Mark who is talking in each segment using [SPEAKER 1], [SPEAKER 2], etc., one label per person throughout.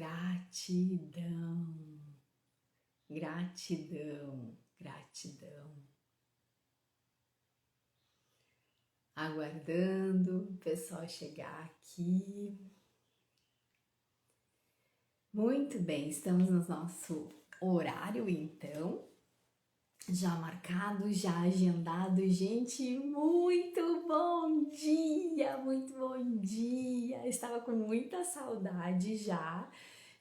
[SPEAKER 1] Gratidão, gratidão, gratidão. Aguardando o pessoal chegar aqui. Muito bem, estamos no nosso horário então. Já marcado, já agendado. Gente, muito bom dia, muito bom dia. Estava com muita saudade já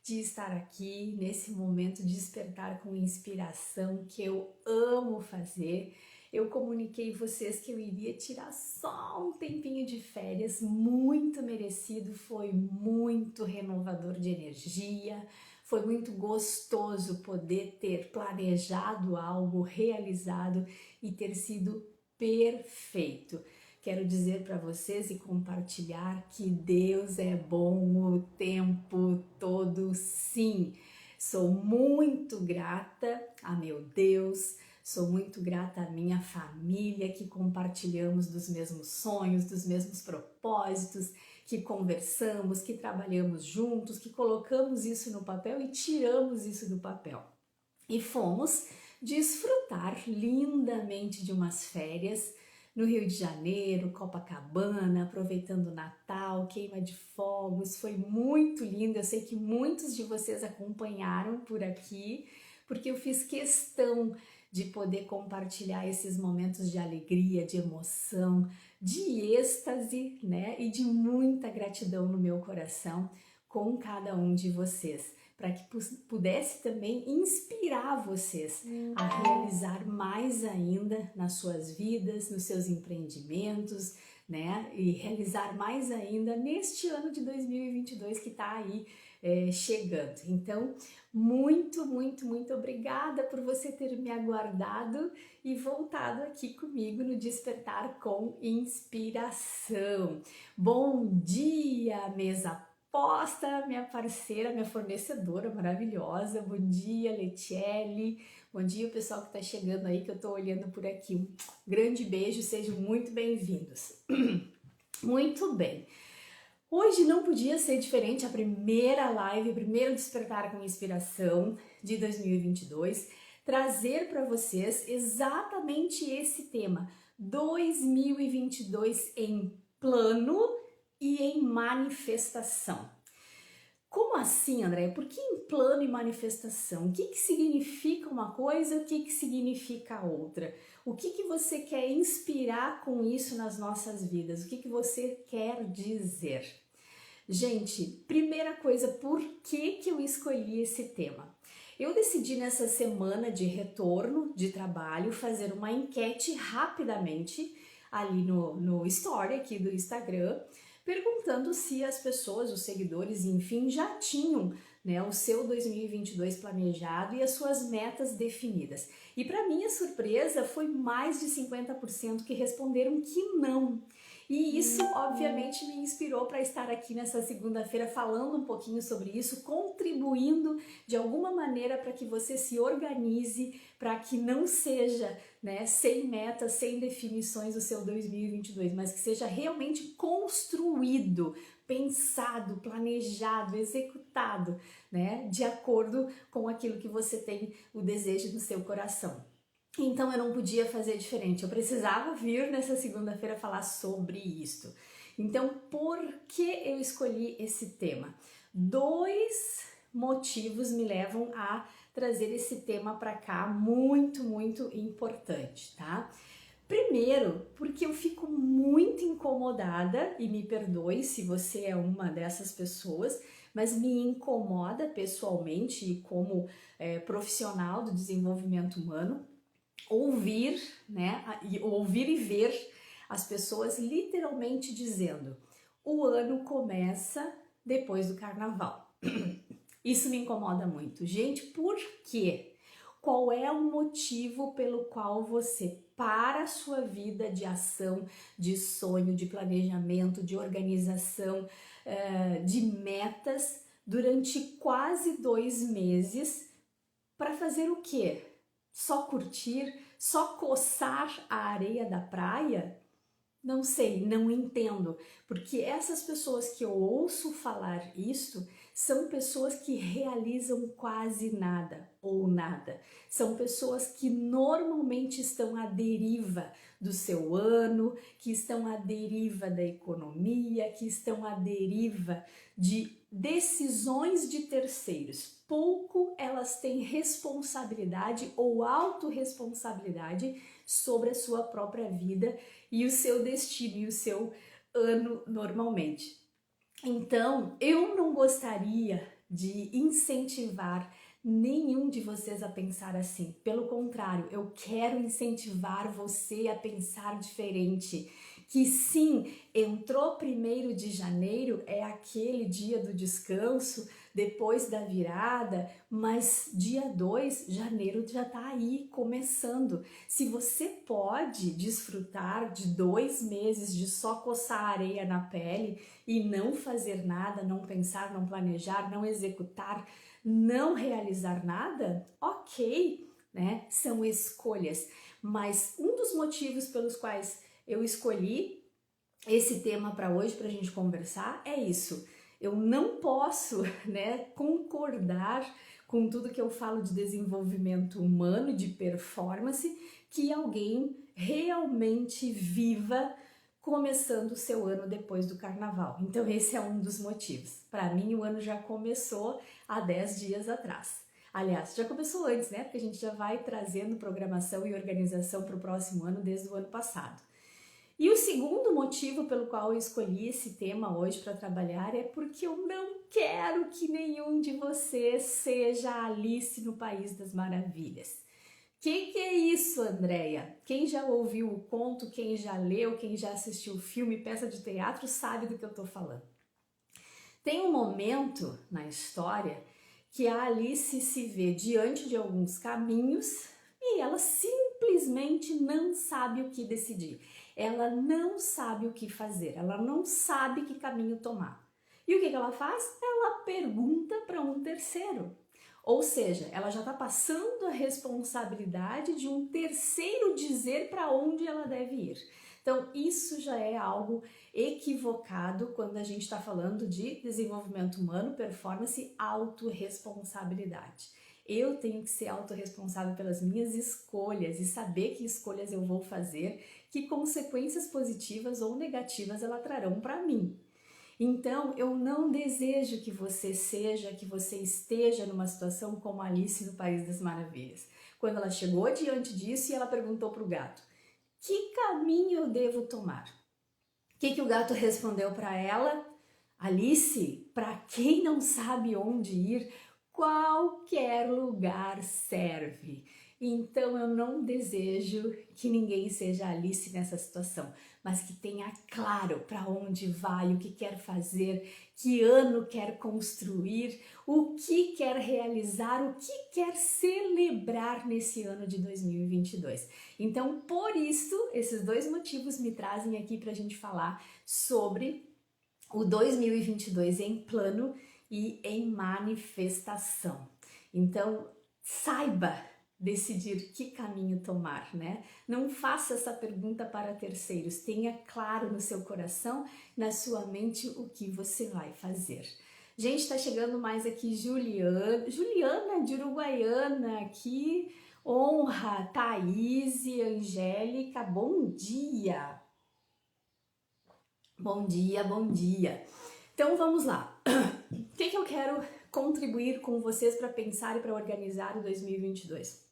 [SPEAKER 1] de estar aqui nesse momento de despertar com inspiração que eu amo fazer. Eu comuniquei vocês que eu iria tirar só um tempinho de férias, muito merecido, foi muito renovador de energia, foi muito gostoso poder ter planejado algo, realizado e ter sido perfeito. Quero dizer para vocês e compartilhar que Deus é bom o tempo todo, sim. Sou muito grata a meu Deus, sou muito grata à minha família, que compartilhamos dos mesmos sonhos, dos mesmos propósitos, que conversamos, que trabalhamos juntos, que colocamos isso no papel e tiramos isso do papel. E fomos desfrutar lindamente de umas férias no Rio de Janeiro, Copacabana, aproveitando o Natal, queima de fogos, foi muito lindo. Eu sei que muitos de vocês acompanharam por aqui, porque eu fiz questão de poder compartilhar esses momentos de alegria, de emoção, de êxtase, né? E de muita gratidão no meu coração com cada um de vocês, para que pudesse também inspirar vocês a realizar mais ainda nas suas vidas, nos seus empreendimentos, né? E realizar mais ainda neste ano de 2022 que está aí chegando. Então, muito obrigada por você ter me aguardado e voltado aqui comigo no Despertar com Inspiração. Bom dia, mesa posta, minha parceira, minha fornecedora maravilhosa. Bom dia, Letiele. Bom dia, o pessoal que está chegando aí, que eu estou olhando por aqui. Um grande beijo, sejam muito bem-vindos. Muito bem. Hoje não podia ser diferente, a primeira live, o primeiro Despertar com Inspiração de 2022, trazer para vocês exatamente esse tema, 2022 em plano e em manifestação. Como assim, André? Por que em plano e manifestação? O que significa uma coisa, o que significa outra? O que você quer inspirar com isso nas nossas vidas? O que você quer dizer? Gente, primeira coisa, por que eu escolhi esse tema? Eu decidi nessa semana de retorno de trabalho fazer uma enquete rapidamente ali no story aqui do Instagram, perguntando se as pessoas, os seguidores, enfim, já tinham, né, o seu 2022 planejado e as suas metas definidas. E para minha surpresa, foi mais de 50% que responderam que não. E isso, obviamente, me inspirou para estar aqui nessa segunda-feira falando um pouquinho sobre isso, contribuindo de alguma maneira para que você se organize, para que não seja, né, sem metas, sem definições o seu 2022, mas que seja realmente construído, pensado, planejado, executado, né, de acordo com aquilo que você tem o desejo no seu coração. Então eu não podia fazer diferente, eu precisava vir nessa segunda-feira falar sobre isto. Então, por que eu escolhi esse tema? 2 motivos me levam a trazer esse tema para cá, muito importante, tá? Primeiro, porque eu fico muito incomodada, e me perdoe se você é uma dessas pessoas, mas me incomoda pessoalmente e como profissional do desenvolvimento humano, ouvir, né, ouvir e ver as pessoas literalmente dizendo: o ano começa depois do carnaval. Isso me incomoda muito. Gente, por quê? Qual é o motivo pelo qual você para a sua vida de ação, de sonho, de planejamento, de organização, de metas durante quase 2 meses para fazer o quê? Só curtir? Só coçar a areia da praia? Não sei, não entendo, porque essas pessoas que eu ouço falar isso são pessoas que realizam quase nada ou nada. São pessoas que normalmente estão à deriva do seu ano, que estão à deriva da economia, que estão à deriva de decisões de terceiros. Pouco elas têm responsabilidade ou autorresponsabilidade sobre a sua própria vida e o seu destino e o seu ano normalmente. Então, eu não gostaria de incentivar nenhum de vocês a pensar assim. Pelo contrário, eu quero incentivar você a pensar diferente. Que sim, entrou 1º de janeiro, é aquele dia do descanso, depois da virada, mas dia 2, janeiro já tá aí começando. Se você pode desfrutar de 2 meses de só coçar areia na pele e não fazer nada, não pensar, não planejar, não executar, não realizar nada, ok, né? São escolhas. Mas um dos motivos pelos quais eu escolhi esse tema para hoje, para a gente conversar, é isso. Eu não posso, né, concordar com tudo que eu falo de desenvolvimento humano, de performance, que alguém realmente viva começando o seu ano depois do carnaval. Então esse é um dos motivos. Para mim o ano já começou há 10 dias atrás. Aliás, já começou antes, né? Porque a gente já vai trazendo programação e organização para o próximo ano desde o ano passado. E o segundo motivo pelo qual eu escolhi esse tema hoje para trabalhar é porque eu não quero que nenhum de vocês seja Alice no País das Maravilhas. Que é isso, Andréia? Quem já ouviu o conto, quem já leu, quem já assistiu filme, peça de teatro, sabe do que eu tô falando. Tem um momento na história que a Alice se vê diante de alguns caminhos e ela simplesmente não sabe o que decidir. Ela não sabe o que fazer, ela não sabe que caminho tomar. E o que ela faz? Ela pergunta para um terceiro. Ou seja, ela já está passando a responsabilidade de um terceiro dizer para onde ela deve ir. Então, isso já é algo equivocado quando a gente está falando de desenvolvimento humano, performance, autorresponsabilidade. Eu tenho que ser autorresponsável pelas minhas escolhas e saber que escolhas eu vou fazer, que consequências positivas ou negativas elas trarão para mim. Então, eu não desejo que você seja, que você esteja numa situação como Alice no País das Maravilhas. Quando ela chegou diante disso e ela perguntou para o gato, que caminho eu devo tomar? O que o gato respondeu para ela? Alice, para quem não sabe onde ir, qualquer lugar serve. Então eu não desejo que ninguém seja Alice nessa situação, mas que tenha claro para onde vai, o que quer fazer, que ano quer construir, o que quer realizar, o que quer celebrar nesse ano de 2022. Então, por isso, esses 2 motivos me trazem aqui para a gente falar sobre o 2022 em plano e em manifestação. Então, saiba decidir que caminho tomar, né? Não faça essa pergunta para terceiros, tenha claro no seu coração, na sua mente, o que você vai fazer. Gente, tá chegando mais aqui Juliana de Uruguaiana, que honra, Thaís e Angélica, bom dia! Bom dia, bom dia! Então vamos lá, o que eu quero contribuir com vocês para pensar e para organizar o 2022?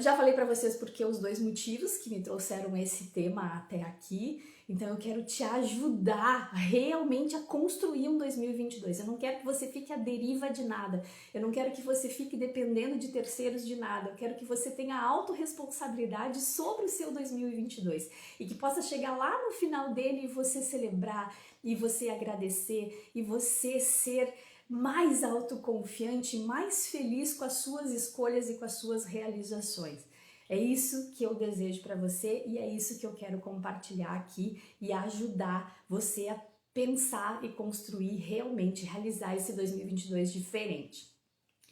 [SPEAKER 1] Já falei para vocês porque os 2 motivos que me trouxeram esse tema até aqui, então eu quero te ajudar realmente a construir um 2022. Eu não quero que você fique à deriva de nada, eu não quero que você fique dependendo de terceiros de nada, eu quero que você tenha autorresponsabilidade sobre o seu 2022 e que possa chegar lá no final dele e você celebrar, e você agradecer, e você ser mais autoconfiante, mais feliz com as suas escolhas e com as suas realizações. É isso que eu desejo para você e é isso que eu quero compartilhar aqui e ajudar você a pensar e construir, realmente realizar esse 2022 diferente.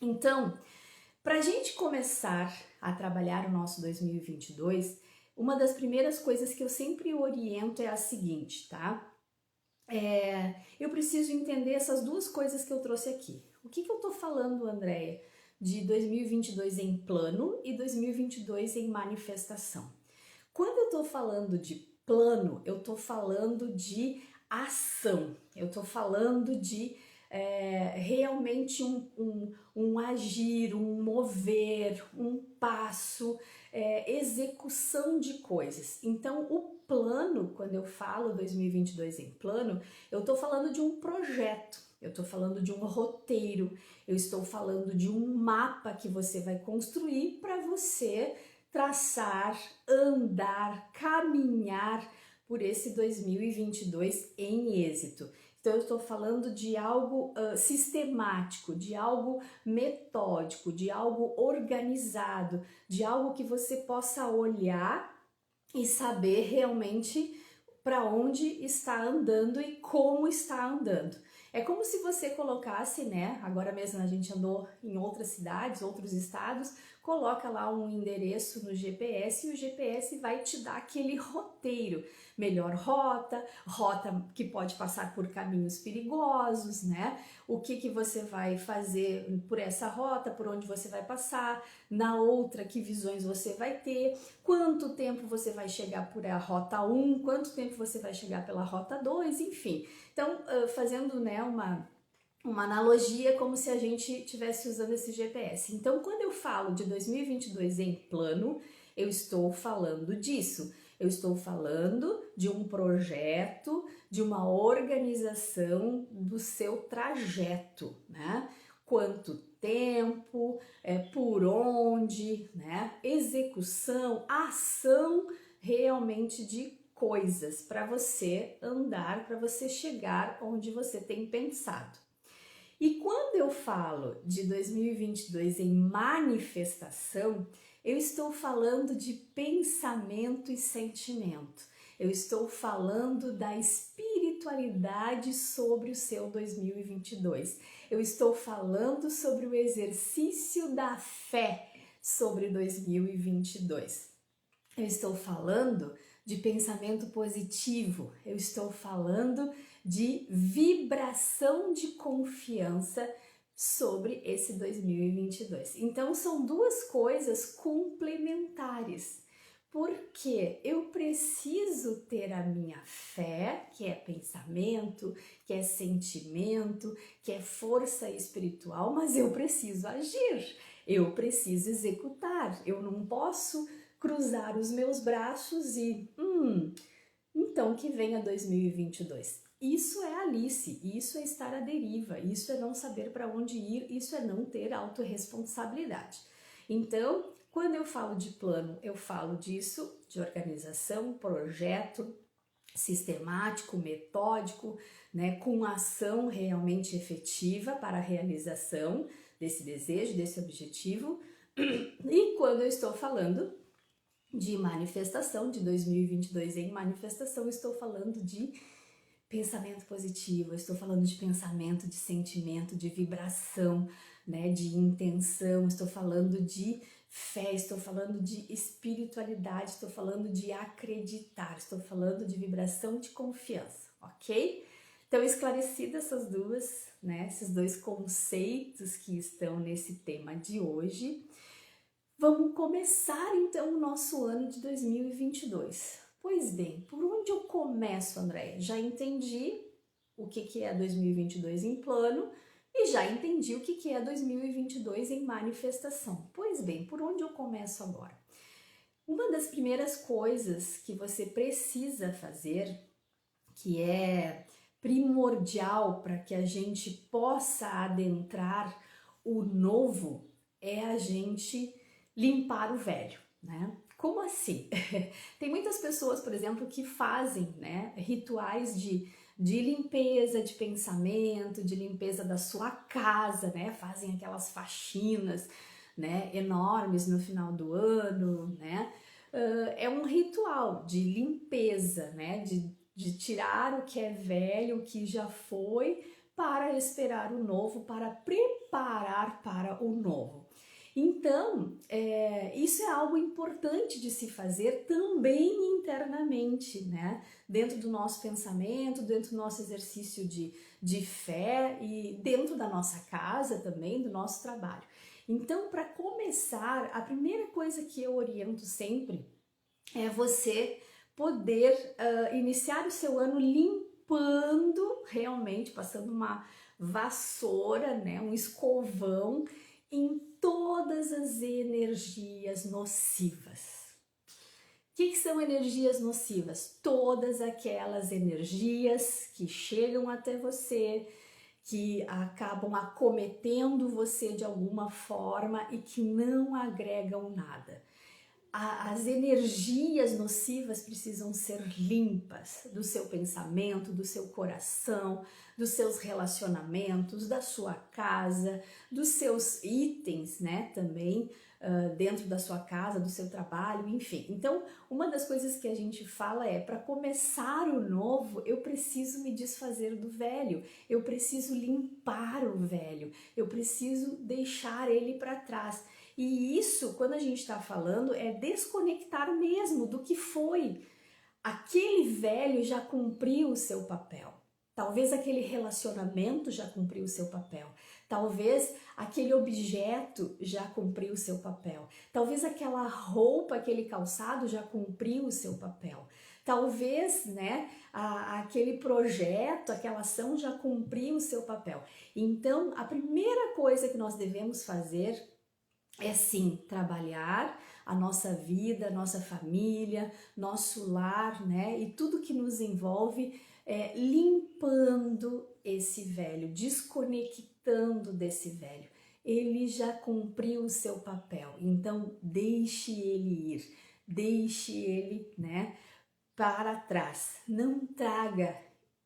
[SPEAKER 1] Então, para a gente começar a trabalhar o nosso 2022, uma das primeiras coisas que eu sempre oriento é a seguinte, tá? Eu preciso entender essas duas coisas que eu trouxe aqui. O que eu tô falando, Andréia, de 2022 em plano e 2022 em manifestação? Quando eu tô falando de plano, eu tô falando de ação, eu tô falando de realmente um agir, um mover, um passo, execução de coisas. Então, o plano, quando eu falo 2022 em plano, eu estou falando de um projeto, eu estou falando de um roteiro, eu estou falando de um mapa que você vai construir para você traçar, andar, caminhar por esse 2022 em êxito. Então, eu estou falando de algo sistemático, de algo metódico, de algo organizado, de algo que você possa olhar e saber realmente para onde está andando e como está andando. É como se você colocasse, né? Agora mesmo a gente andou em outras cidades, outros estados, coloca lá um endereço no GPS e o GPS vai te dar aquele roteiro. Melhor rota, rota que pode passar por caminhos perigosos, né? O que você vai fazer por essa rota, por onde você vai passar, na outra, que visões você vai ter, quanto tempo você vai chegar por a rota 1, quanto tempo você vai chegar pela rota 2, enfim. Então, fazendo, né, uma analogia, como se a gente estivesse usando esse GPS. Então, quando eu falo de 2022 em plano, eu estou falando disso. Eu estou falando de um projeto, de uma organização do seu trajeto, né? Quanto tempo, por onde, né? Execução, ação realmente de coisas para você andar, para você chegar onde você tem pensado. E quando eu falo de 2022 em manifestação, eu estou falando de pensamento e sentimento. Eu estou falando da espiritualidade sobre o seu 2022. Eu estou falando sobre o exercício da fé sobre 2022. Eu estou falando de pensamento positivo. Eu estou falando de vibração de confiança sobre esse 2022. Então, são duas coisas complementares, porque eu preciso ter a minha fé, que é pensamento, que é sentimento, que é força espiritual, mas eu preciso agir, eu preciso executar, eu não posso cruzar os meus braços e então que venha 2022. Isso é Alice, isso é estar à deriva, isso é não saber para onde ir, isso é não ter autorresponsabilidade. Então, quando eu falo de plano, eu falo disso, de organização, projeto sistemático, metódico, né, com ação realmente efetiva para a realização desse desejo, desse objetivo. E quando eu estou falando de manifestação, de 2022 em manifestação, estou falando de pensamento positivo, estou falando de pensamento, de sentimento, de vibração, né, de intenção, estou falando de fé, estou falando de espiritualidade, estou falando de acreditar, estou falando de vibração de confiança, ok? Então, esclarecidas essas duas, né, esses dois conceitos que estão nesse tema de hoje, vamos começar então o nosso ano de 2022. Pois bem, por onde eu começo, Andréia? Já entendi o que é 2022 em plano e já entendi o que é 2022 em manifestação. Pois bem, por onde eu começo agora? Uma das primeiras coisas que você precisa fazer, que é primordial para que a gente possa adentrar o novo, é a gente limpar o velho, né? Como assim? Tem muitas pessoas, por exemplo, que fazem, né, rituais de limpeza de pensamento, de limpeza da sua casa, né? Fazem aquelas faxinas, né, enormes no final do ano, né? É um ritual de limpeza, né? De tirar o que é velho, o que já foi, para esperar o novo, para preparar para o novo. Então, isso é algo importante de se fazer também internamente, né? Dentro do nosso pensamento, dentro do nosso exercício de fé e dentro da nossa casa também, do nosso trabalho. Então, para começar, a primeira coisa que eu oriento sempre é você poder iniciar o seu ano limpando, realmente, passando uma vassoura, né, um escovão em todas as energias nocivas. O que são energias nocivas? Todas aquelas energias que chegam até você, que acabam acometendo você de alguma forma e que não agregam nada. As energias nocivas precisam ser limpas do seu pensamento, do seu coração, dos seus relacionamentos, da sua casa, dos seus itens, né, também dentro da sua casa, do seu trabalho, enfim. Então, uma das coisas que a gente fala é, para começar o novo, eu preciso me desfazer do velho, eu preciso limpar o velho, eu preciso deixar ele para trás. E isso, quando a gente está falando, é desconectar mesmo do que foi. Aquele velho já cumpriu o seu papel. Talvez aquele relacionamento já cumpriu o seu papel. Talvez aquele objeto já cumpriu o seu papel. Talvez aquela roupa, aquele calçado já cumpriu o seu papel. Talvez, né, aquele projeto, aquela ação já cumpriu o seu papel. Então, a primeira coisa que nós devemos fazer é sim trabalhar a nossa vida, a nossa família, nosso lar, né? E tudo que nos envolve, limpando esse velho, desconectando desse velho. Ele já cumpriu o seu papel, então deixe ele ir, deixe ele, né, para trás. Não traga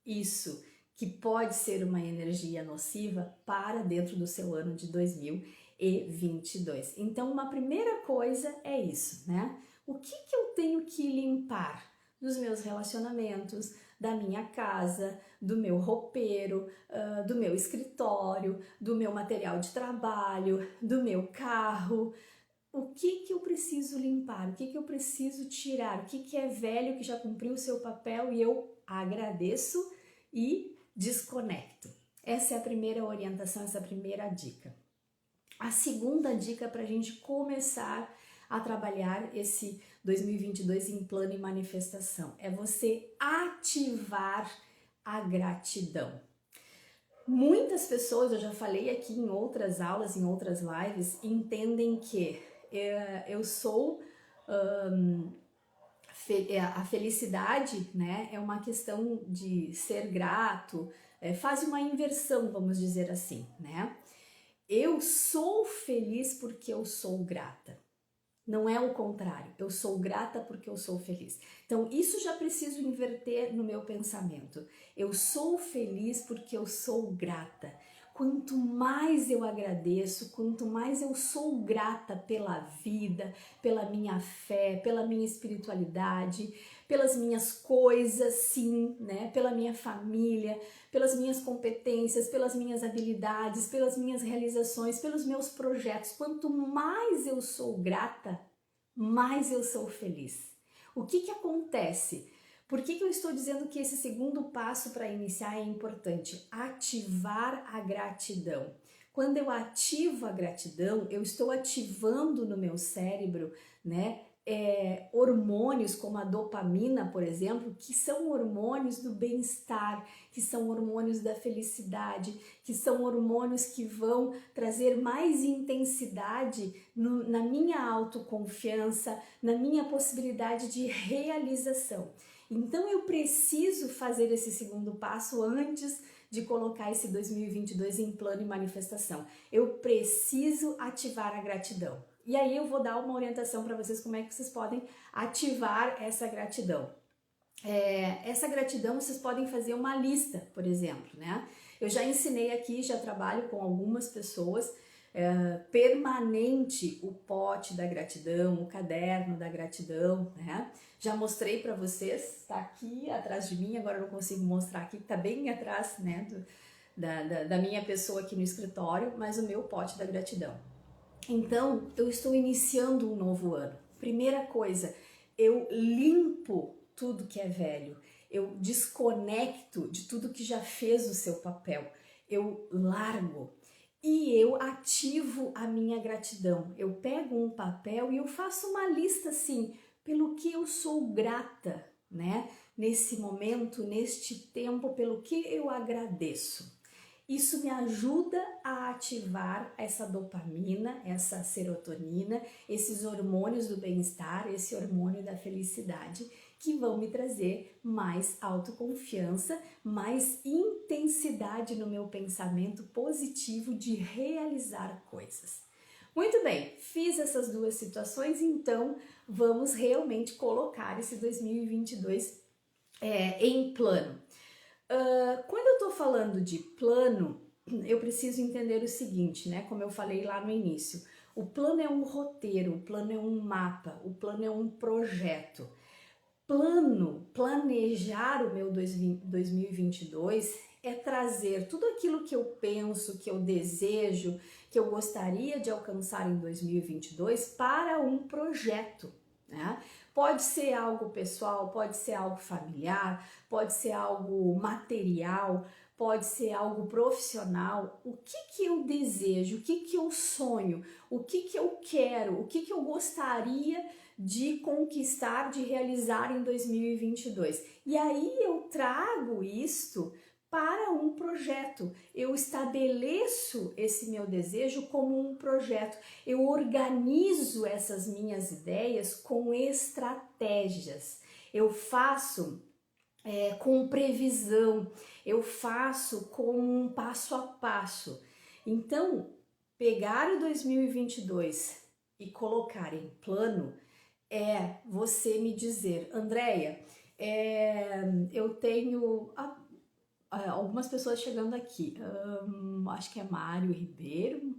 [SPEAKER 1] isso que pode ser uma energia nociva para dentro do seu ano de 2022. Então, uma primeira coisa é isso, né? O que eu tenho que limpar dos meus relacionamentos, da minha casa, do meu roupeiro, do meu escritório, do meu material de trabalho, do meu carro? O que eu preciso limpar? O que eu preciso tirar? O que é velho que já cumpriu o seu papel e eu agradeço e desconecto? Essa é a primeira orientação, essa é a primeira dica. A segunda dica para a gente começar a trabalhar esse 2022 em plano e manifestação é você ativar a gratidão. Muitas pessoas, eu já falei aqui em outras aulas, em outras lives, entendem que eu sou a felicidade, né, é uma questão de ser grato, faz uma inversão, vamos dizer assim, né? Eu sou feliz porque eu sou grata. Não é o contrário, eu sou grata porque eu sou feliz. Então, isso já preciso inverter no meu pensamento. Eu sou feliz porque eu sou grata. Quanto mais eu agradeço, quanto mais eu sou grata pela vida, pela minha fé, pela minha espiritualidade, pelas minhas coisas, sim, né? Pela minha família, pelas minhas competências, pelas minhas habilidades, pelas minhas realizações, pelos meus projetos. Quanto mais eu sou grata, mais eu sou feliz. O que acontece? Por que eu estou dizendo que esse segundo passo para iniciar é importante? Ativar a gratidão. Quando eu ativo a gratidão, eu estou ativando no meu cérebro, né, hormônios como a dopamina, por exemplo, que são hormônios do bem-estar, que são hormônios da felicidade, que são hormônios que vão trazer mais intensidade na minha autoconfiança, na minha possibilidade de realização. Então eu preciso fazer esse segundo passo antes de colocar esse 2022 em plano e manifestação. Eu preciso ativar a gratidão. E aí eu vou dar uma orientação para vocês como é que vocês podem ativar essa gratidão. Essa gratidão vocês podem fazer uma lista, por exemplo, né? Eu já ensinei aqui, já trabalho com algumas pessoas, permanente o pote da gratidão, o caderno da gratidão, né? Já mostrei para vocês, tá aqui atrás de mim, agora eu não consigo mostrar aqui, tá bem atrás, né, da minha pessoa aqui no escritório, mas o meu pote da gratidão. Então, eu estou iniciando um novo ano. Primeira coisa, eu limpo tudo que é velho, eu desconecto de tudo que já fez o seu papel, eu largo e eu ativo a minha gratidão. Eu pego um papel e eu faço uma lista assim, pelo que eu sou grata, né? Nesse momento, neste tempo, pelo que eu agradeço. Isso me ajuda a ativar essa dopamina, essa serotonina, esses hormônios do bem-estar, esse hormônio da felicidade, que vão me trazer mais autoconfiança, mais intensidade no meu pensamento positivo de realizar coisas. Muito bem, fiz essas duas situações, então vamos realmente colocar esse 2022 em plano. Quando eu tô falando de plano, eu preciso entender o seguinte, né? Como eu falei lá no início, o plano é um roteiro, o plano é um mapa, o plano é um projeto. Planejar o meu 2022 é trazer tudo aquilo que eu penso, que eu desejo, que eu gostaria de alcançar em 2022 para um projeto, né? Pode ser algo pessoal, pode ser algo familiar, pode ser algo material, pode ser algo profissional. O que eu desejo, o que eu sonho, o que eu quero, o que eu gostaria de conquistar, de realizar em 2022. E aí eu trago isto para um projeto. Eu estabeleço esse meu desejo como um projeto. Eu organizo essas minhas ideias com estratégias. Eu faço com previsão, eu faço com um passo a passo. Então, pegar o 2022 e colocar em plano é você me dizer, Andréia, eu tenho algumas pessoas chegando aqui, acho que é Mário Ribeiro,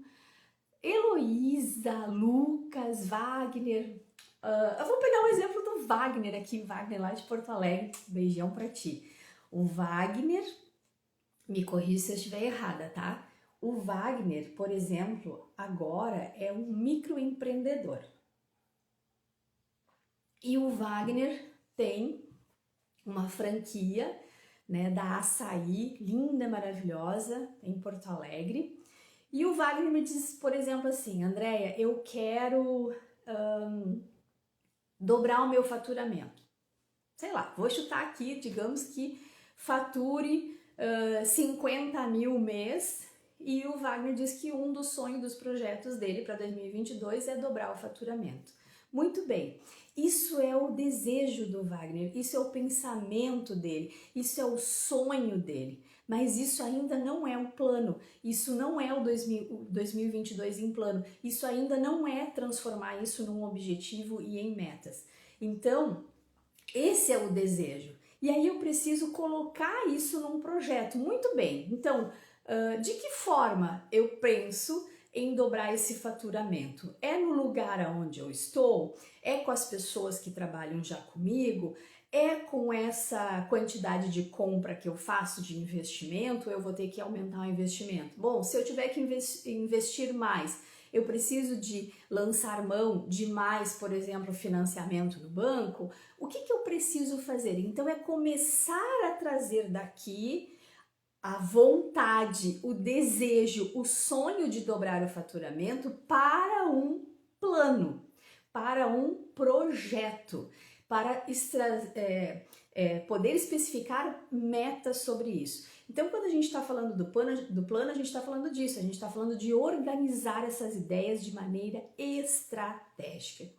[SPEAKER 1] Heloísa, Lucas, Wagner. Eu vou pegar um exemplo do Wagner aqui, Wagner lá de Porto Alegre. Beijão pra ti. O Wagner, me corrija se eu estiver errada, tá? O Wagner, por exemplo, agora é um microempreendedor. E o Wagner tem uma franquia, né, da Açaí, linda, maravilhosa, em Porto Alegre. E o Wagner me diz, por exemplo, assim, Andréia, eu quero dobrar o meu faturamento. Sei lá, vou chutar aqui, digamos que fature 50 mil mês, e o Wagner diz que um dos sonhos dos projetos dele para 2022 é dobrar o faturamento. Muito bem, isso é o desejo do Wagner, isso é o pensamento dele, isso é o sonho dele, mas isso ainda não é um plano, isso não é o 2022 em plano, isso ainda não é transformar isso num objetivo e em metas. Então, esse é o desejo. E aí eu preciso colocar isso num projeto. Muito bem, então, de que forma eu penso em dobrar esse faturamento? É no lugar onde eu estou? É com as pessoas que trabalham já comigo? É com essa quantidade de compra que eu faço de investimento? Eu vou ter que aumentar o investimento? Bom, se eu tiver que investir mais, eu preciso de lançar mão de mais, por exemplo, financiamento no banco, o que eu preciso fazer? Então é começar a trazer daqui a vontade, o desejo, o sonho de dobrar o faturamento para um plano, para um projeto, para poder especificar metas sobre isso. Então, quando a gente está falando do plano, a gente está falando disso, a gente está falando de organizar essas ideias de maneira estratégica.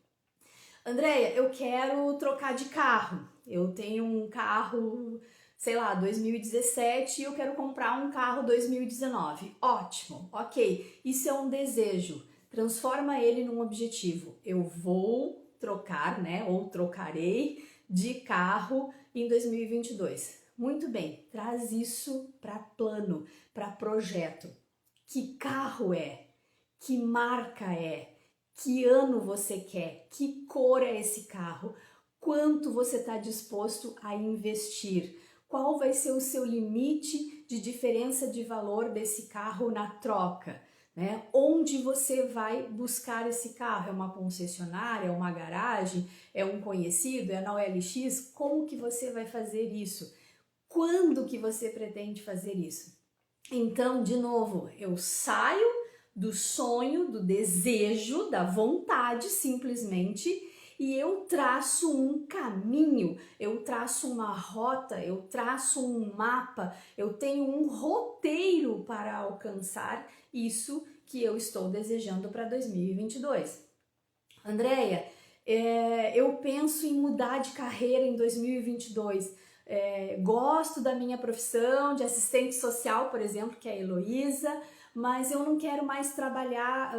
[SPEAKER 1] Andréia, eu quero trocar de carro. Eu tenho um carro, sei lá, 2017 e eu quero comprar um carro 2019. Ótimo, ok. Isso é um desejo. Transforma ele num objetivo. Eu vou trocar, né? Ou trocarei de carro em 2022. Muito bem, traz isso para plano, para projeto. Que carro é? Que marca é? Que ano você quer? Que cor é esse carro? Quanto você está disposto a investir? Qual vai ser o seu limite de diferença de valor desse carro na troca? né? Onde você vai buscar esse carro? É uma concessionária, é uma garagem, é um conhecido, é na OLX? Como que você vai fazer isso? Quando que você pretende fazer isso? Então, de novo, eu saio do sonho, do desejo, da vontade simplesmente e eu traço um caminho, eu traço uma rota, eu traço um mapa, eu tenho um roteiro para alcançar isso que eu estou desejando para 2022. Andréia, eu penso em mudar de carreira em 2022. Gosto da minha profissão de assistente social, por exemplo, que é a Heloísa, mas eu não quero mais trabalhar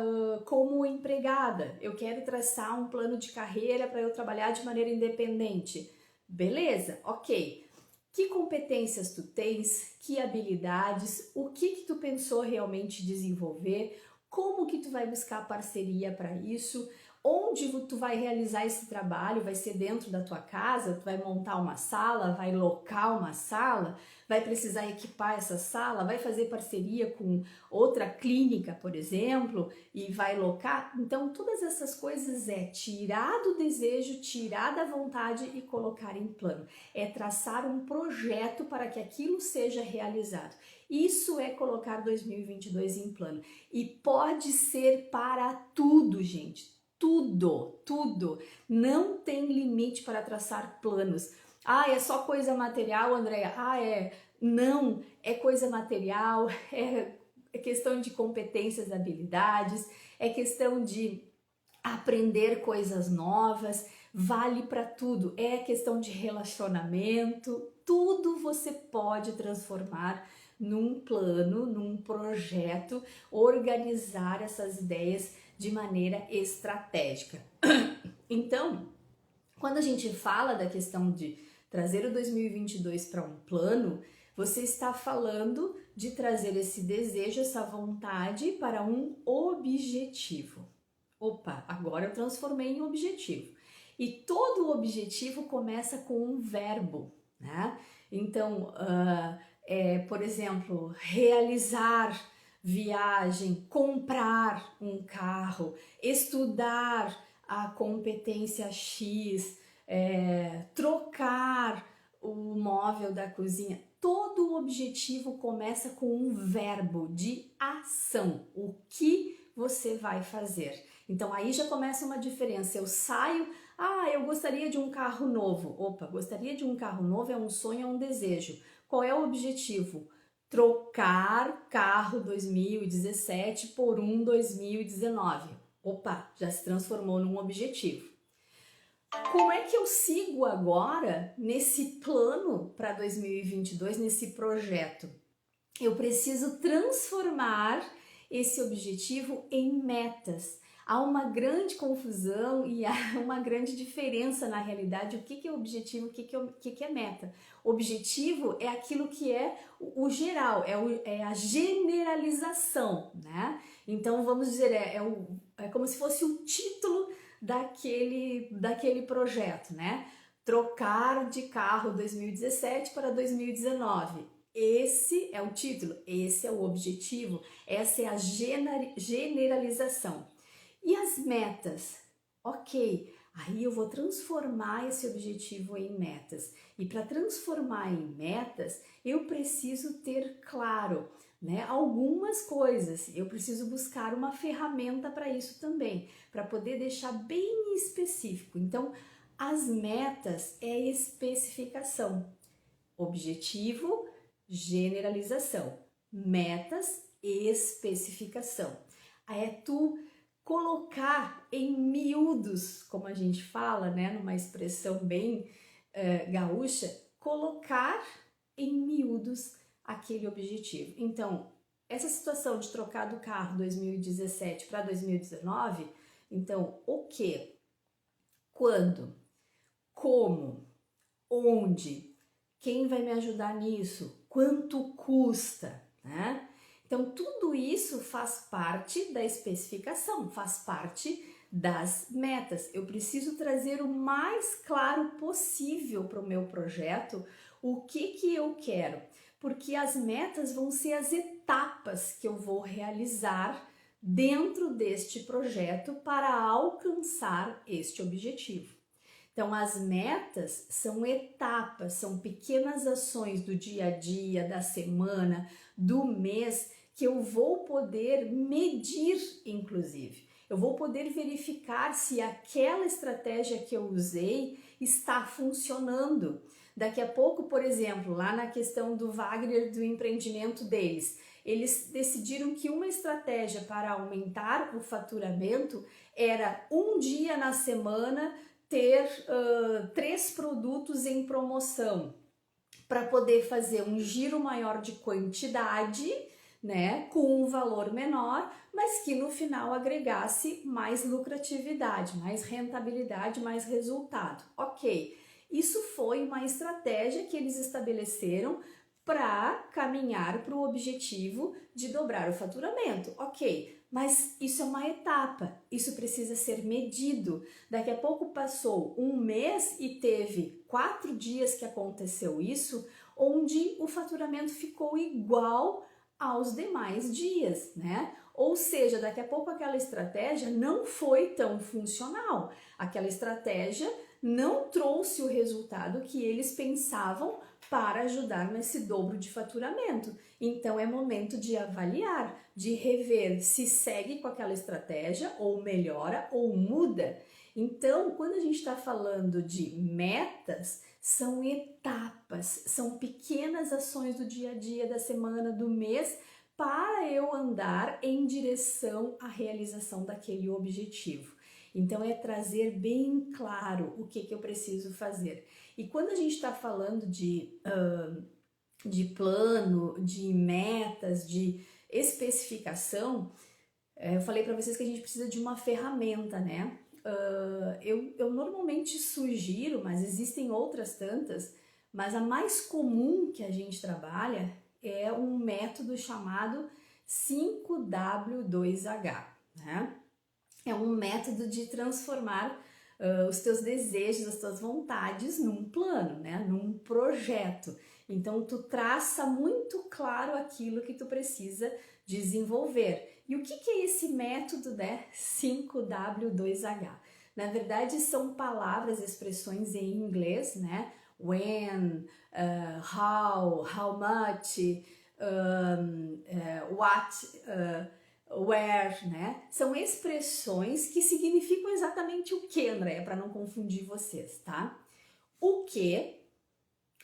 [SPEAKER 1] como empregada. Eu quero traçar um plano de carreira para eu trabalhar de maneira independente. Beleza? Ok. Que competências tu tens? Que habilidades? O que tu pensou realmente desenvolver? Como que tu vai buscar parceria para isso? Onde tu vai realizar esse trabalho? Vai ser dentro da tua casa? Tu vai montar uma sala? Vai locar uma sala? Vai precisar equipar essa sala? Vai fazer parceria com outra clínica, por exemplo, e vai locar? Então, todas essas coisas é tirar do desejo, tirar da vontade e colocar em plano. É traçar um projeto para que aquilo seja realizado. Isso é colocar 2022 em plano. E pode ser para tudo, gente. Tudo, tudo. Não tem limite para traçar planos. Ah, é só coisa material, Andréia? Ah, é. Não, é coisa material, é questão de competências, habilidades, é questão de aprender coisas novas, vale para tudo. É questão de relacionamento, tudo você pode transformar num plano, num projeto, organizar essas ideias de maneira estratégica. Então, quando a gente fala da questão de trazer o 2022 para um plano, você está falando de trazer esse desejo, essa vontade para um objetivo. Opa, agora eu transformei em objetivo. E todo objetivo começa com um verbo, né? Então, por exemplo, realizar viagem, comprar um carro, estudar a competência X, trocar o móvel da cozinha. Todo o objetivo começa com um verbo de ação. O que você vai fazer? Então aí já começa uma diferença. Eu saio, eu gostaria de um carro novo. Opa, gostaria de um carro novo é um sonho, é um desejo. Qual é o objetivo? Trocar carro 2017 por um 2019. Opa, já se transformou num objetivo. Como é que eu sigo agora nesse plano para 2022, nesse projeto? Eu preciso transformar esse objetivo em metas. Há uma grande confusão e há uma grande diferença na realidade. O que é objetivo, o que é meta? Objetivo é aquilo que é o geral, é a generalização, né? Então vamos dizer, é como se fosse o título daquele projeto, né? Trocar de carro 2017 para 2019. Esse é o título, esse é o objetivo, essa é a generalização. E as metas? Ok, aí eu vou transformar esse objetivo em metas. E para transformar em metas, eu preciso ter claro, né, algumas coisas. Eu preciso buscar uma ferramenta para isso também, para poder deixar bem específico. Então, as metas é especificação. Objetivo, generalização. Metas, especificação. Aí é tu colocar em miúdos, como a gente fala, né, numa expressão bem gaúcha, colocar em miúdos aquele objetivo. Então, essa situação de trocar do carro 2017 para 2019, então, o que? Quando? Como? Onde? Quem vai me ajudar nisso? Quanto custa? Né? Então, tudo isso faz parte da especificação, faz parte das metas. Eu preciso trazer o mais claro possível para o meu projeto o que eu quero, porque as metas vão ser as etapas que eu vou realizar dentro deste projeto para alcançar este objetivo. Então, as metas são etapas, são pequenas ações do dia a dia, da semana, do mês, que eu vou poder medir, inclusive. Eu vou poder verificar se aquela estratégia que eu usei está funcionando. Daqui a pouco, por exemplo, lá na questão do Wagner, do empreendimento deles, eles decidiram que uma estratégia para aumentar o faturamento era um dia na semana ter 3 produtos em promoção, para poder fazer um giro maior de quantidade, né, com um valor menor, mas que no final agregasse mais lucratividade, mais rentabilidade, mais resultado. Ok, isso foi uma estratégia que eles estabeleceram para caminhar para o objetivo de dobrar o faturamento. Ok, mas isso é uma etapa, isso precisa ser medido. Daqui a pouco passou um mês e teve 4 dias que aconteceu isso, onde o faturamento ficou igual aos demais dias, né? Ou seja, daqui a pouco aquela estratégia não foi tão funcional, aquela estratégia não trouxe o resultado que eles pensavam para ajudar nesse dobro de faturamento. Então é momento de avaliar, de rever se segue com aquela estratégia ou melhora ou muda. Então, quando a gente está falando de metas, são etapas, são pequenas ações do dia a dia, da semana, do mês, para eu andar em direção à realização daquele objetivo. Então é trazer bem claro o que eu preciso fazer. E quando a gente está falando de plano, de metas, de especificação, eu falei para vocês que a gente precisa de uma ferramenta, né? Eu normalmente sugiro, mas existem outras tantas, mas a mais comum que a gente trabalha é um método chamado 5W2H, né? É um método de transformar os teus desejos, as tuas vontades num plano, né? Num projeto. Então, tu traça muito claro aquilo que tu precisa desenvolver. E o que é esse método, né? 5W2H? Na verdade, são palavras, expressões em inglês, né? When, how much, what, where, né? São expressões que significam exatamente o que, Andréia, para não confundir vocês, tá? O que,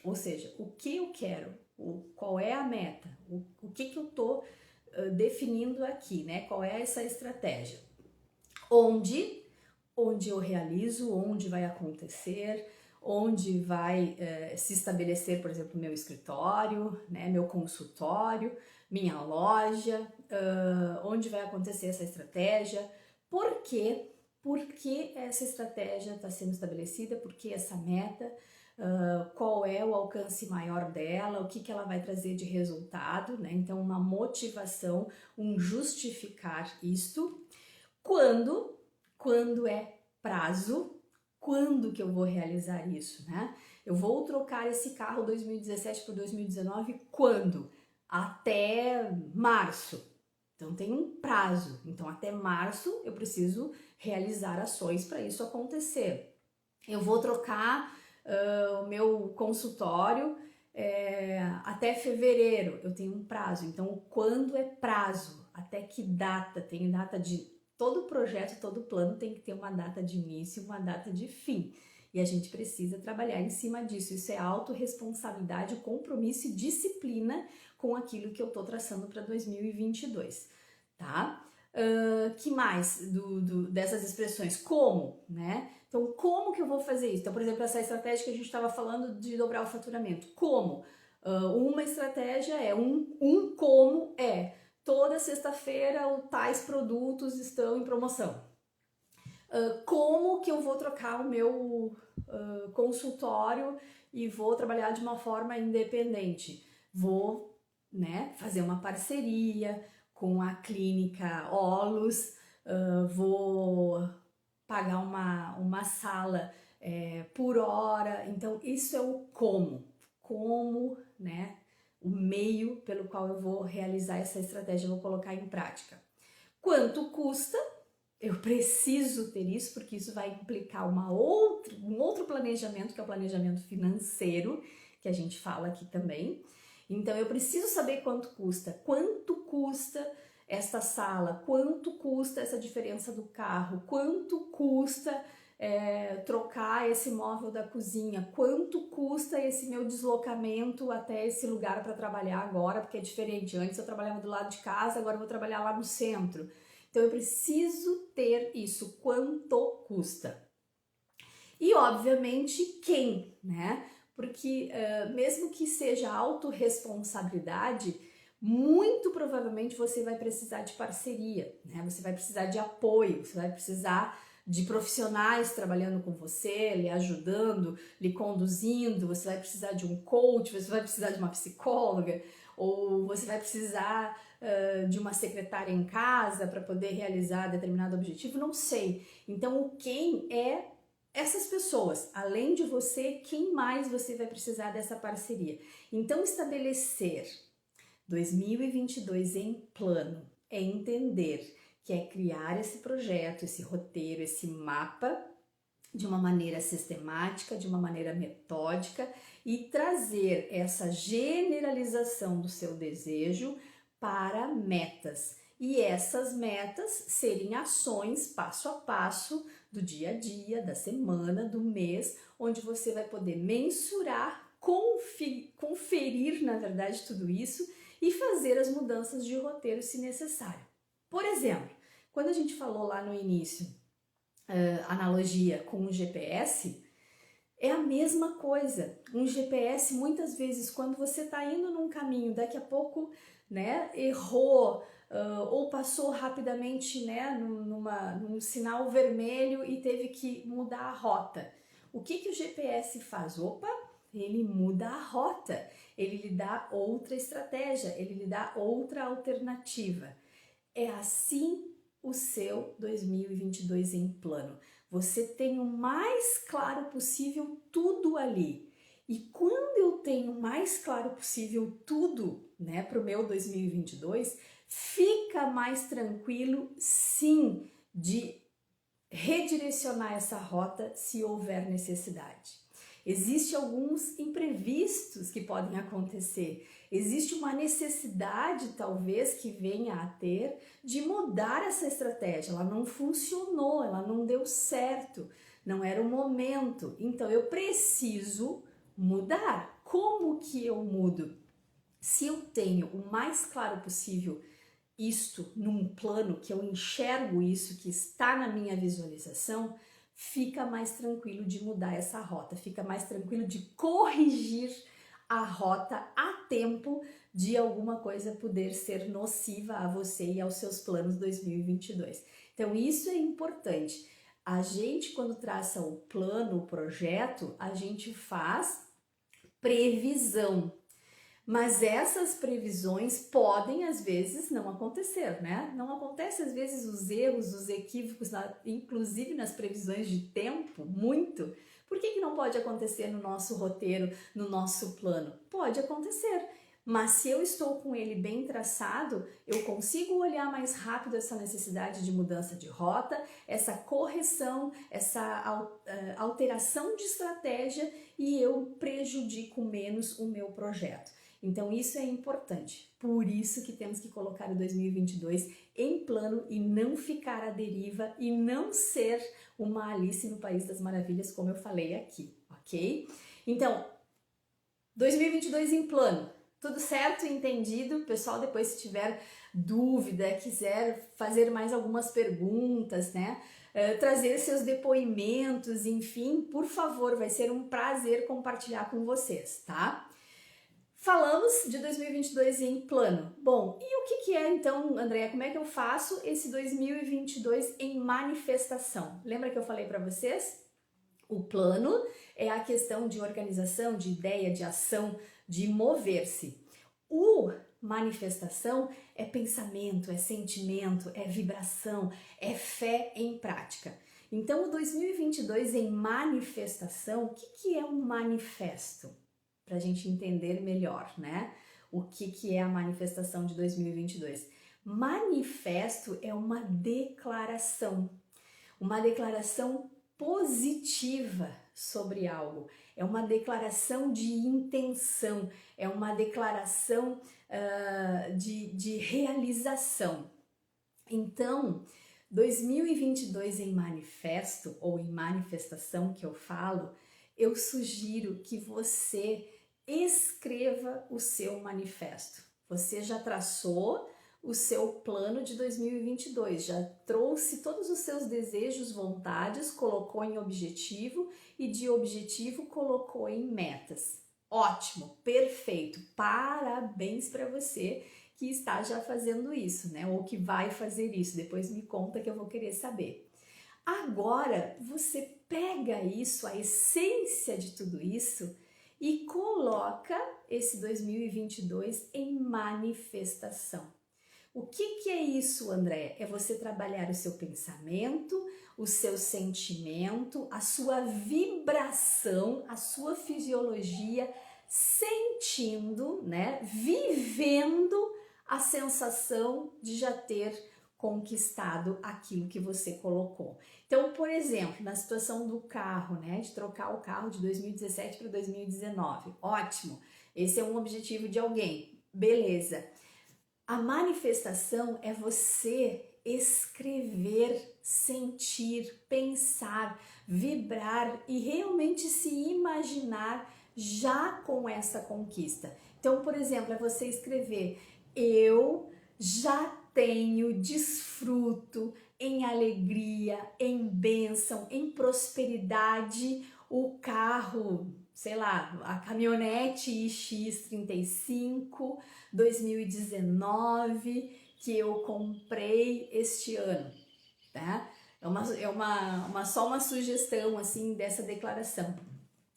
[SPEAKER 1] ou seja, o que eu quero, qual é a meta, o que eu tô definindo aqui, né? Qual é essa estratégia? Onde eu realizo, onde vai acontecer, onde vai se estabelecer, por exemplo, meu escritório, né, meu consultório, minha loja, onde vai acontecer essa estratégia, por que essa estratégia está sendo estabelecida, por que essa meta, qual é o alcance maior dela, o que ela vai trazer de resultado, né? Então uma motivação, um justificar isto. Quando é prazo, quando que eu vou realizar isso, né? Eu vou trocar esse carro 2017 por 2019 quando? Até março. Então tem um prazo. Então até março eu preciso realizar ações para isso acontecer. Eu vou trocar o meu consultório até fevereiro. Eu tenho um prazo. Então quando é prazo? Até que data? Tem data de... Todo projeto, todo plano tem que ter uma data de início e uma data de fim. E a gente precisa trabalhar em cima disso. Isso é autorresponsabilidade, compromisso e disciplina com aquilo que eu tô traçando para 2022, tá? Que mais dessas expressões? Como, né? Então, como que eu vou fazer isso? Então, por exemplo, essa estratégia que a gente estava falando de dobrar o faturamento. Como? Uma estratégia é como é... Toda sexta-feira tais produtos estão em promoção. Como que eu vou trocar o meu consultório e vou trabalhar de uma forma independente? Vou, né, fazer uma parceria com a clínica Olus, vou pagar uma sala por hora. Então, isso é o como, né? O meio pelo qual eu vou realizar essa estratégia, eu vou colocar em prática. Quanto custa? Eu preciso ter isso, porque isso vai implicar um outro planejamento, que é o planejamento financeiro, que a gente fala aqui também. Então, eu preciso saber quanto custa esta sala, quanto custa essa diferença do carro, quanto custa trocar esse móvel da cozinha, quanto custa esse meu deslocamento até esse lugar para trabalhar agora, porque é diferente. Antes eu trabalhava do lado de casa, agora eu vou trabalhar lá no centro. Então eu preciso ter isso, quanto custa. E obviamente quem, né? Porque mesmo que seja autorresponsabilidade, muito provavelmente você vai precisar de parceria, né? Você vai precisar de apoio, você vai precisar de profissionais trabalhando com você, lhe ajudando, lhe conduzindo, você vai precisar de um coach, você vai precisar de uma psicóloga, ou você vai precisar de uma secretária em casa para poder realizar determinado objetivo, não sei. Então o quem é essas pessoas, além de você, quem mais você vai precisar dessa parceria? Então estabelecer 2022 em plano é entender que é criar esse projeto, esse roteiro, esse mapa de uma maneira sistemática, de uma maneira metódica e trazer essa generalização do seu desejo para metas. E essas metas serem ações passo a passo do dia a dia, da semana, do mês, onde você vai poder mensurar, conferir, na verdade, tudo isso e fazer as mudanças de roteiro se necessário. Por exemplo, quando a gente falou lá no início, analogia com o GPS, é a mesma coisa. Um GPS, muitas vezes, quando você está indo num caminho, daqui a pouco, né, errou ou passou rapidamente, né, num sinal vermelho e teve que mudar a rota. O que o GPS faz? Opa, ele muda a rota, ele lhe dá outra estratégia, ele lhe dá outra alternativa. É assim o seu 2022 em plano. Você tem o mais claro possível tudo ali. E quando eu tenho o mais claro possível tudo, né, para o meu 2022, fica mais tranquilo, sim, de redirecionar essa rota se houver necessidade. Existem alguns imprevistos que podem acontecer. Existe uma necessidade, talvez, que venha a ter de mudar essa estratégia. Ela não funcionou, ela não deu certo, não era o momento. Então, eu preciso mudar. Como que eu mudo? Se eu tenho o mais claro possível isto num plano, que eu enxergo isso, que está na minha visualização, fica mais tranquilo de mudar essa rota, fica mais tranquilo de corrigir a rota a tempo de alguma coisa poder ser nociva a você e aos seus planos 2022. Então isso é importante. A gente, quando traça o plano, o projeto, a gente faz previsão. Mas essas previsões podem, às vezes, não acontecer, né? Não acontece, às vezes, os erros, os equívocos, inclusive nas previsões de tempo, muito. Por que não pode acontecer no nosso roteiro, no nosso plano? Pode acontecer, mas se eu estou com ele bem traçado, eu consigo olhar mais rápido essa necessidade de mudança de rota, essa correção, essa alteração de estratégia e eu prejudico menos o meu projeto. Então isso é importante, por isso que temos que colocar o 2022 em plano e não ficar à deriva e não ser uma Alice no País das Maravilhas, como eu falei aqui, ok? Então, 2022 em plano, tudo certo, entendido? Pessoal, depois se tiver dúvida, quiser fazer mais algumas perguntas, né? Trazer seus depoimentos, enfim, por favor, vai ser um prazer compartilhar com vocês, tá? Falamos de 2022 em plano. Bom, e o que é então, Andréa, como é que eu faço esse 2022 em manifestação? Lembra que eu falei para vocês? O plano é a questão de organização, de ideia, de ação, de mover-se. O manifestação é pensamento, é sentimento, é vibração, é fé em prática. Então, o 2022 em manifestação, o que é um manifesto? Para a gente entender melhor, né? O que é a manifestação de 2022. Manifesto é uma declaração positiva sobre algo, é uma declaração de intenção, é uma declaração de realização. Então, 2022 em manifesto ou em manifestação que eu falo, eu sugiro que você escreva o seu manifesto. Você já traçou o seu plano de 2022, já trouxe todos os seus desejos, vontades, colocou em objetivo e de objetivo colocou em metas. Ótimo, perfeito, parabéns para você que está já fazendo isso, né? Ou que vai fazer isso, depois me conta que eu vou querer saber. Agora, você pega isso, a essência de tudo isso, e coloca esse 2022 em manifestação. O que é isso, André? É você trabalhar o seu pensamento, o seu sentimento, a sua vibração, a sua fisiologia, sentindo, né? Vivendo a sensação de já ter conquistado aquilo que você colocou. Então, por exemplo, na situação do carro, né? De trocar o carro de 2017 para 2019. Ótimo! Esse é um objetivo de alguém. Beleza. A manifestação é você escrever, sentir, pensar, vibrar e realmente se imaginar já com essa conquista. Então, por exemplo, é você escrever: eu já tenho, desfruto em alegria, em bênção, em prosperidade, o carro, sei lá, a caminhonete X35 2019 que eu comprei este ano, tá? Só uma sugestão assim dessa declaração.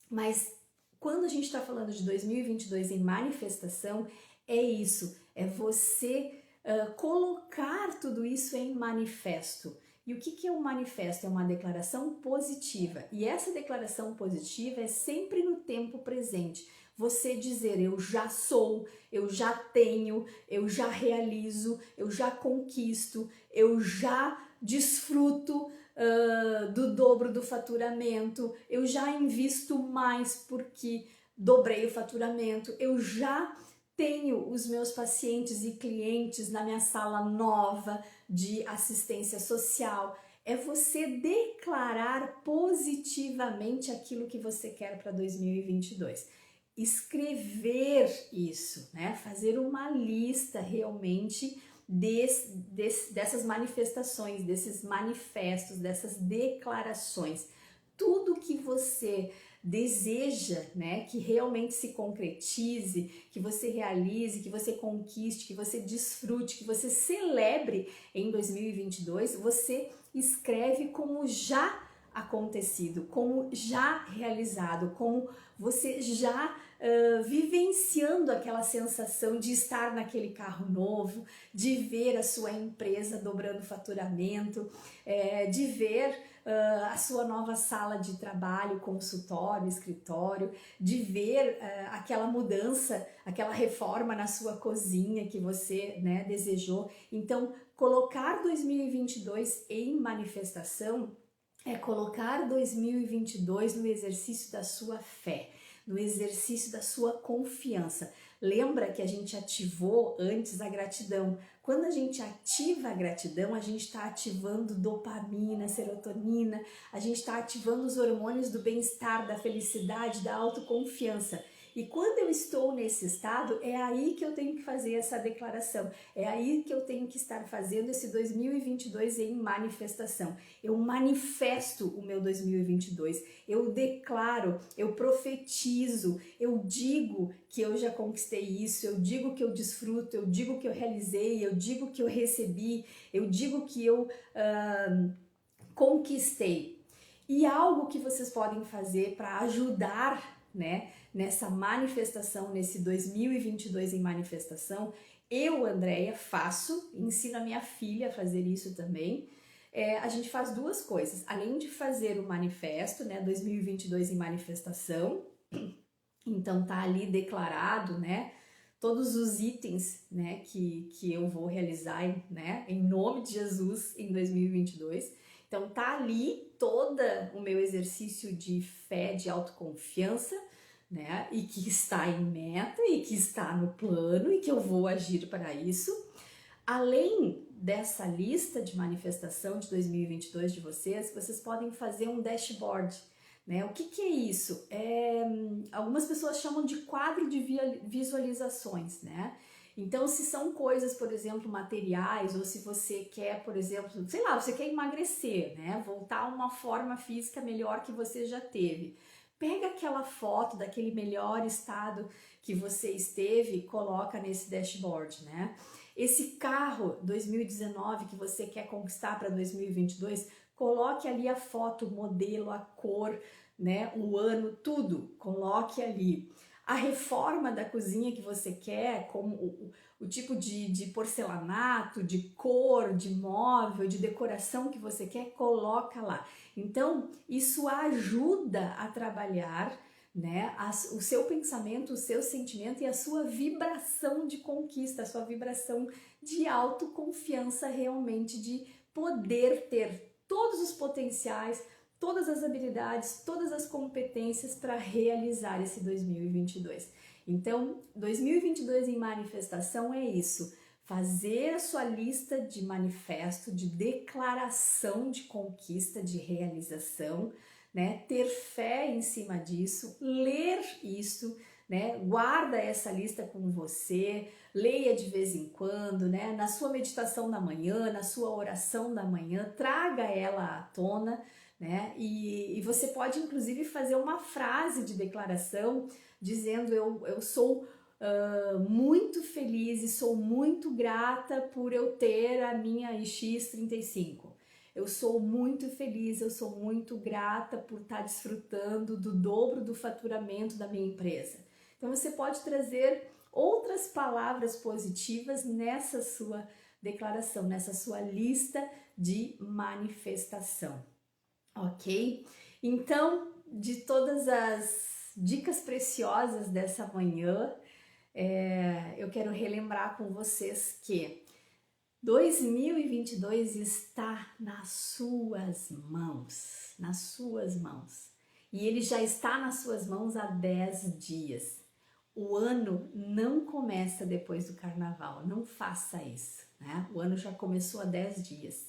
[SPEAKER 1] Mas quando a gente está falando de 2022 em manifestação, é isso, é você colocar tudo isso em manifesto. E o que é um manifesto? É uma declaração positiva. E essa declaração positiva é sempre no tempo presente. Você dizer: eu já sou, eu já tenho, eu já realizo, eu já conquisto, eu já desfruto do dobro do faturamento, eu já invisto mais porque dobrei o faturamento, eu já tenho os meus pacientes e clientes na minha sala nova de assistência social. É você declarar positivamente aquilo que você quer para 2022. Escrever isso, né? Fazer uma lista realmente dessas manifestações, desses manifestos, dessas declarações. Tudo que você deseja, né, que realmente se concretize, que você realize, que você conquiste, que você desfrute, que você celebre em 2022, você escreve como já acontecido, como já realizado, como você já vivenciando aquela sensação de estar naquele carro novo, de ver a sua empresa dobrando faturamento, de ver a sua nova sala de trabalho, consultório, escritório, de ver aquela mudança, aquela reforma na sua cozinha que você, né, desejou. Então, colocar 2022 em manifestação é colocar 2022 no exercício da sua fé, no exercício da sua confiança. Lembra que a gente ativou antes a gratidão. Quando a gente ativa a gratidão, a gente está ativando dopamina, serotonina, a gente está ativando os hormônios do bem-estar, da felicidade, da autoconfiança. E quando eu estou nesse estado, é aí que eu tenho que fazer essa declaração, é aí que eu tenho que estar fazendo esse 2022 em manifestação. Eu manifesto o meu 2022, eu declaro, eu profetizo, eu digo que eu já conquistei isso, eu digo que eu desfruto, eu digo que eu realizei, eu digo que eu recebi, eu digo que eu conquistei. E algo que vocês podem fazer para ajudar, né, nessa manifestação, nesse 2022 em manifestação, eu, Andréia, faço, ensino a minha filha a fazer isso também. A gente faz duas coisas, além de fazer o manifesto, né, 2022 em manifestação, então tá ali declarado, né, todos os itens, né, que eu vou realizar, né, em nome de Jesus em 2022. Então tá ali todo o meu exercício de fé, de autoconfiança, né, e que está em meta e que está no plano e que eu vou agir para isso. Além dessa lista de manifestação de 2022 de vocês podem fazer um dashboard, né? O que é isso? Algumas pessoas chamam de quadro de visualizações, né? Então, se são coisas, por exemplo, materiais, ou se você quer, por exemplo, sei lá, você quer emagrecer, né? Voltar a uma forma física melhor que você já teve. Pega aquela foto daquele melhor estado que você esteve e coloca nesse dashboard, né? Esse carro 2019 que você quer conquistar para 2022, coloque ali a foto, o modelo, a cor, né, o ano, tudo, coloque ali. A reforma da cozinha que você quer, como o tipo de porcelanato, de cor, de móvel, de decoração que você quer, coloca lá. Então, isso ajuda a trabalhar, né, o seu pensamento, o seu sentimento e a sua vibração de conquista, a sua vibração de autoconfiança realmente, de poder ter todos os potenciais, todas as habilidades, todas as competências para realizar esse 2022. Então, 2022 em manifestação é isso, fazer a sua lista de manifesto, de declaração de conquista, de realização, né? Ter fé em cima disso, ler isso, né? Guarda essa lista com você, leia de vez em quando, né? Na sua meditação da manhã, na sua oração da manhã, traga ela à tona, né? E você pode inclusive fazer uma frase de declaração dizendo eu sou muito feliz e sou muito grata por eu ter a minha iX35. Eu sou muito feliz, eu sou muito grata por estar desfrutando do dobro do faturamento da minha empresa. Então você pode trazer outras palavras positivas nessa sua declaração, nessa sua lista de manifestação, ok? Então, de todas as dicas preciosas dessa manhã, eu quero relembrar com vocês que 2022 está nas suas mãos, e ele já está nas suas mãos há 10 dias. O ano não começa depois do carnaval, não faça isso, né? O ano já começou há 10 dias.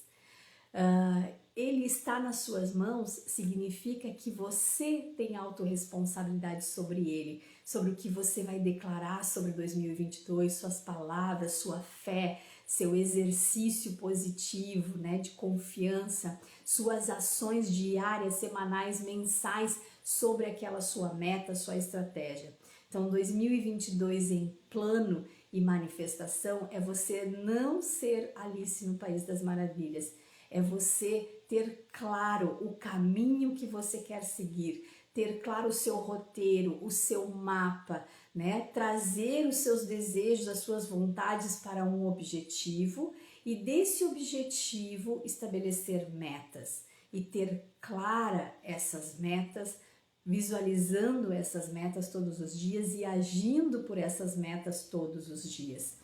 [SPEAKER 1] Ele está nas suas mãos significa que você tem autorresponsabilidade sobre ele, sobre o que você vai declarar sobre 2022, suas palavras, sua fé, seu exercício positivo, né, de confiança, suas ações diárias, semanais, mensais sobre aquela sua meta, sua estratégia. Então, 2022 em plano e manifestação é você não ser Alice no País das Maravilhas, é você ter claro o caminho que você quer seguir, ter claro o seu roteiro, o seu mapa, né? Trazer os seus desejos, as suas vontades para um objetivo e desse objetivo estabelecer metas e ter clara essas metas, visualizando essas metas todos os dias e agindo por essas metas todos os dias.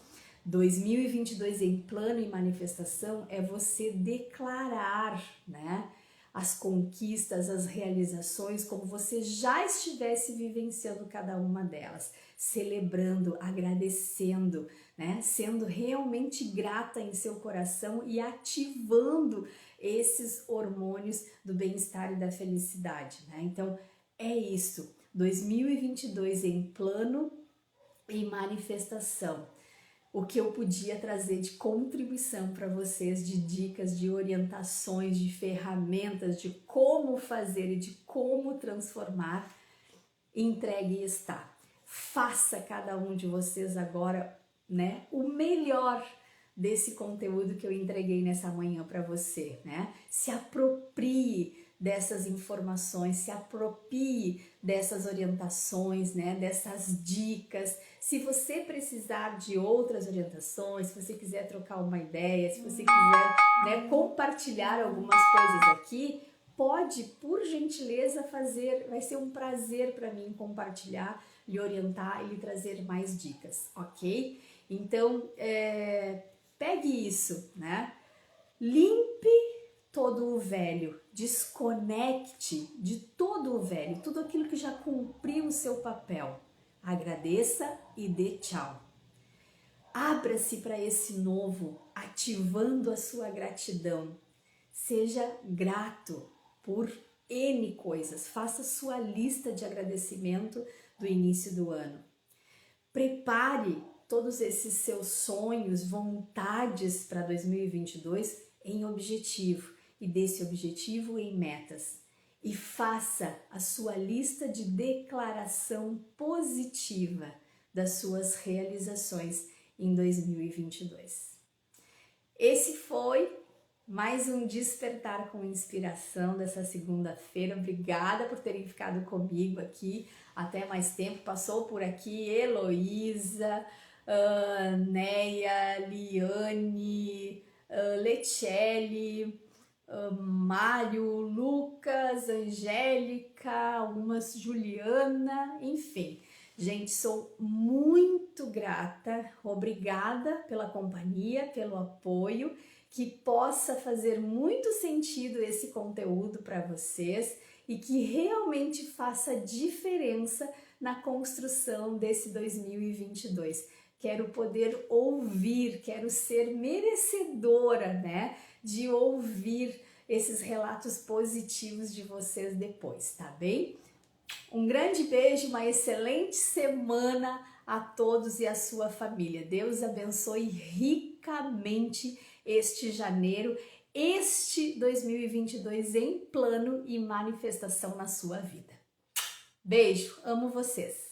[SPEAKER 1] 2022 em plano e manifestação é você declarar, né, as conquistas, as realizações, como você já estivesse vivenciando cada uma delas, celebrando, agradecendo, né, sendo realmente grata em seu coração e ativando esses hormônios do bem-estar e da felicidade, né? Então, é isso, 2022 em plano e manifestação. O que eu podia trazer de contribuição para vocês, de dicas, de orientações, de ferramentas, de como fazer e de como transformar, entregue está. Faça cada um de vocês agora, né, o melhor desse conteúdo que eu entreguei nessa manhã para você, né? Se aproprie dessas informações, se aproprie dessas orientações, né, dessas dicas. Se você precisar de outras orientações, se você quiser trocar uma ideia, se você quiser, né, compartilhar algumas coisas aqui, pode, por gentileza, fazer. Vai ser um prazer para mim compartilhar, lhe orientar e lhe trazer mais dicas, ok? Então, pegue isso, né? Limpe todo o velho, desconecte de todo o velho, tudo aquilo que já cumpriu o seu papel. Agradeça e dê tchau. Abra-se para esse novo, ativando a sua gratidão. Seja grato por N coisas. Faça sua lista de agradecimento do início do ano. Prepare todos esses seus sonhos, vontades para 2022 em objetivo e desse objetivo em metas. E faça a sua lista de declaração positiva das suas realizações em 2022. Esse foi mais um Despertar com Inspiração dessa segunda-feira. Obrigada por terem ficado comigo aqui até mais tempo. Passou por aqui Heloísa, Neia, Liane, Letiele, Mário, Lucas, Angélica, algumas Juliana, enfim. Gente, sou muito grata, obrigada pela companhia, pelo apoio, que possa fazer muito sentido esse conteúdo para vocês e que realmente faça diferença na construção desse 2022. Quero poder ouvir, quero ser merecedora, né, de ouvir esses relatos positivos de vocês depois, tá bem? Um grande beijo, uma excelente semana a todos e a sua família. Deus abençoe ricamente este janeiro, este 2022 em plano e manifestação na sua vida. Beijo, amo vocês!